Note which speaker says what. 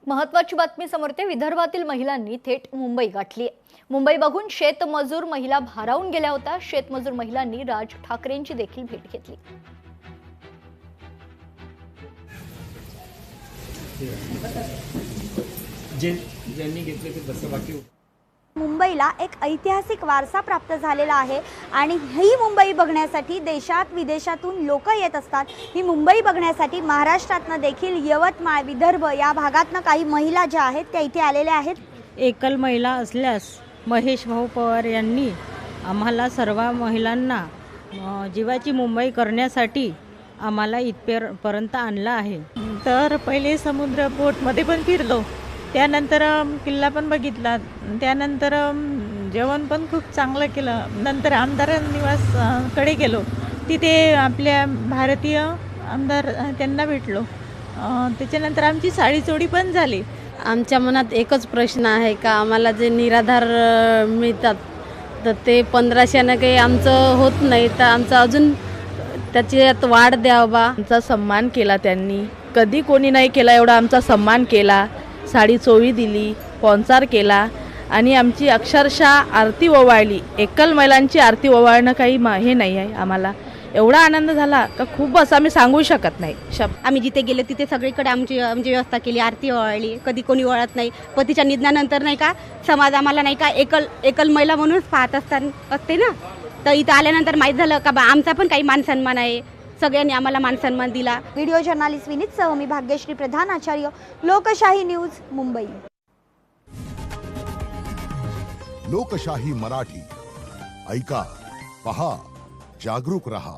Speaker 1: महत्त्वाची बातमी समोर येते। विदर्भातील महिलांनी थेट मुंबई गाठली आहे। मुंबई बघून शेतमजूर महिला भारावून गेल्या होत्या। शेतमजूर महिलांनी राज ठाकरेंची देखील भेट घेतली।
Speaker 2: ज्यांनी घेतले ते बस बाकी
Speaker 3: मुंबईला एक ऐतिहासिक वारसा प्राप्त झालेला आहे आणि ही मुंबई बघण्यासाठी देशात विदेशातून लोक येत असतात। ही मुंबई बघण्यासाठी महाराष्ट्रातनं देखील यवतमाळ विदर्भ या भागातनं काही महिला ज्या आहेत त्या इथे आलेल्या आहेत।
Speaker 4: एकल महिला असल्यास महेश भाऊ पवार यांनी आम्हाला सर्व महिलांना जीवाची मुंबई करण्यासाठी आम्हाला इथपर्यंत आणलं आहे। तर पहिले समुद्र बोटमध्ये पण फिरलो, त्यानंतर किल्ला पण बघितला, त्यानंतर जेवण पण खूप चांगलं केलं। नंतर आमदार निवास कडे गेलो, तिथे आपल्या भारतीय आमदार त्यांना भेटलो। त्याच्यानंतर आमची साडी चोडी पण झाली।
Speaker 5: आमच्या मनात एकच प्रश्न आहे का आम्हाला जे निराधार मिळतात तर ते 1500 काही आमचं होत नाही, तर आमचं अजून त्याच्यात वाढ द्यावा।
Speaker 6: आमचा सन्मान केला त्यांनी, कधी कोणी नाही केला एवढा आमचा सन्मान केला। साडी चोळी दिली, स्पॉन्सर केला आणि आमची अक्षरशः आरती ओवाळली। एकल महिलांची आरती ओवाळणं काही हे नाही आहे। आम्हाला एवढा आनंद झाला का खूप असं आम्ही सांगू शकत नाही।
Speaker 7: आम्ही जिथे गेलो तिथे सगळीकडे आमची व्यवस्था केली, आरती ओवाळली। कधी कोणी ओवाळत नाही। पतीच्या निधनानंतर नाही का समाज आम्हाला नाही का एकल महिला म्हणूनच पाहत असते ना, तर इथं आल्यानंतर माहीत झालं का बा आमचा पण काही मान सन्मान आहे। सगळ्यांनी आम्हाला मान सन्मान दिला।
Speaker 3: व्हिडिओ जर्नलिस्ट विनीत सह मी भाग्यश्री प्रधान, आचार्य, लोकशाही न्यूज, मुंबई।
Speaker 8: लोकशाही मराठी ऐका, पहा, जागरूक रहा।